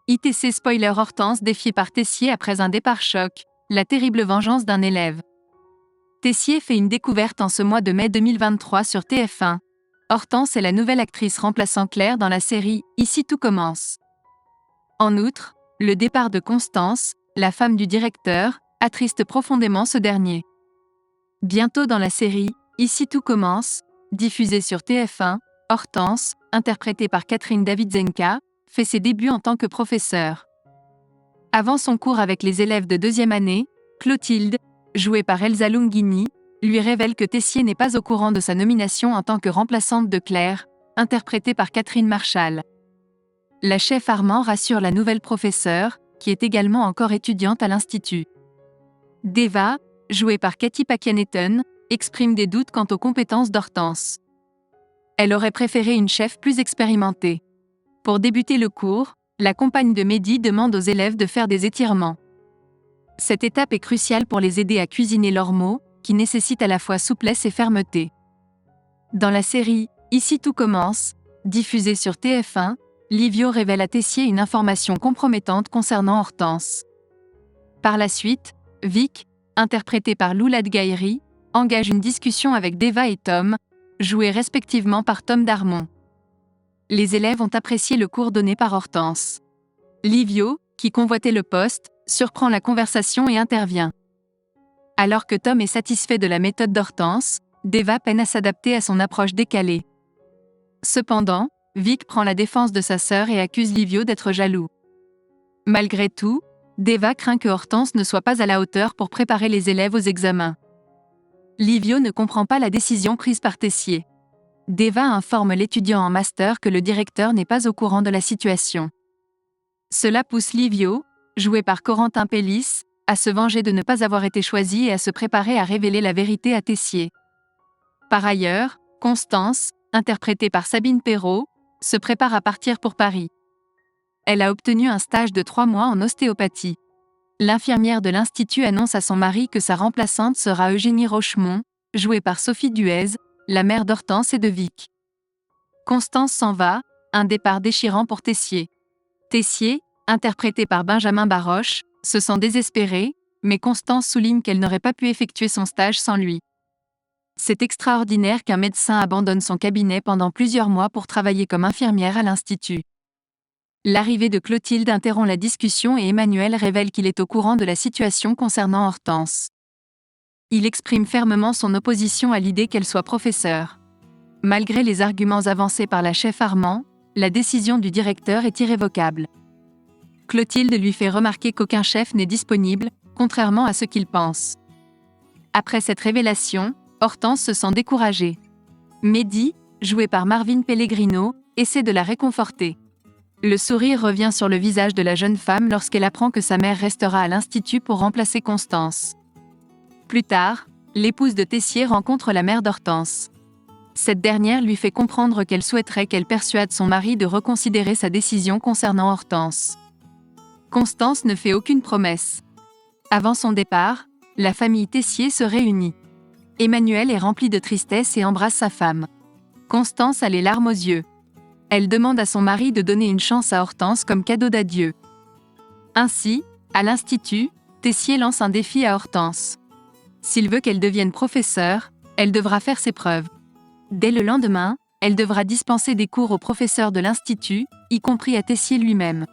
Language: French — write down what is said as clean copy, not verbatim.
ITC spoiler Hortense défiée par Tessier après un départ choc, la terrible vengeance d'un élève. Tessier fait une découverte en ce mois de mai 2023 sur TF1. Hortense est la nouvelle actrice remplaçant Claire dans la série « Ici tout commence ». En outre, le départ de Constance, la femme du directeur, attriste profondément ce dernier. Bientôt dans la série « Ici tout commence », diffusée sur TF1, Hortense, interprétée par Catherine Davidzenka, fait ses débuts en tant que professeure. Avant son cours avec les élèves de deuxième année, Clotilde, jouée par Elsa Lunghini, lui révèle que Tessier n'est pas au courant de sa nomination en tant que remplaçante de Claire, interprétée par Catherine Marchal. La chef Armand rassure la nouvelle professeure, qui est également encore étudiante à l'Institut. Deva, jouée par Katy Pakianeton, exprime des doutes quant aux compétences d'Hortense. Elle aurait préféré une chef plus expérimentée. Pour débuter le cours, la compagne de Mehdi demande aux élèves de faire des étirements. Cette étape est cruciale pour les aider à cuisiner leurs mots, qui nécessitent à la fois souplesse et fermeté. Dans la série « Ici tout commence », diffusée sur TF1, Livio révèle à Tessier une information compromettante concernant Hortense. Par la suite, Vic, interprété par Loulad Gaïri, engage une discussion avec Deva et Tom, joués respectivement par Tom Darmon. Les élèves ont apprécié le cours donné par Hortense. Livio, qui convoitait le poste, surprend la conversation et intervient. Alors que Tom est satisfait de la méthode d'Hortense, Deva peine à s'adapter à son approche décalée. Cependant, Vic prend la défense de sa sœur et accuse Livio d'être jaloux. Malgré tout, Deva craint que Hortense ne soit pas à la hauteur pour préparer les élèves aux examens. Livio ne comprend pas la décision prise par Tessier. Deva informe l'étudiant en master que le directeur n'est pas au courant de la situation. Cela pousse Livio, joué par Corentin Pellis, à se venger de ne pas avoir été choisi et à se préparer à révéler la vérité à Tessier. Par ailleurs, Constance, interprétée par Sabine Perrault, se prépare à partir pour Paris. Elle a obtenu un stage de 3 mois en ostéopathie. L'infirmière de l'Institut annonce à son mari que sa remplaçante sera Eugénie Rochemont, jouée par Sophie Duez, la mère d'Hortense et de Vic. Constance s'en va, un départ déchirant pour Tessier. Tessier, interprété par Benjamin Baroche, se sent désespéré, mais Constance souligne qu'elle n'aurait pas pu effectuer son stage sans lui. C'est extraordinaire qu'un médecin abandonne son cabinet pendant plusieurs mois pour travailler comme infirmière à l'Institut. L'arrivée de Clotilde interrompt la discussion et Emmanuel révèle qu'il est au courant de la situation concernant Hortense. Il exprime fermement son opposition à l'idée qu'elle soit professeure. Malgré les arguments avancés par la chef Armand, la décision du directeur est irrévocable. Clotilde lui fait remarquer qu'aucun chef n'est disponible, contrairement à ce qu'il pense. Après cette révélation, Hortense se sent découragée. Mehdi, joué par Marvin Pellegrino, essaie de la réconforter. Le sourire revient sur le visage de la jeune femme lorsqu'elle apprend que sa mère restera à l'Institut pour remplacer Constance. Plus tard, l'épouse de Tessier rencontre la mère d'Hortense. Cette dernière lui fait comprendre qu'elle souhaiterait qu'elle persuade son mari de reconsidérer sa décision concernant Hortense. Constance ne fait aucune promesse. Avant son départ, la famille Tessier se réunit. Emmanuel est rempli de tristesse et embrasse sa femme. Constance a les larmes aux yeux. Elle demande à son mari de donner une chance à Hortense comme cadeau d'adieu. Ainsi, à l'Institut, Tessier lance un défi à Hortense. S'il veut qu'elle devienne professeure, elle devra faire ses preuves. Dès le lendemain, elle devra dispenser des cours aux professeurs de l'Institut, y compris à Tessier lui-même.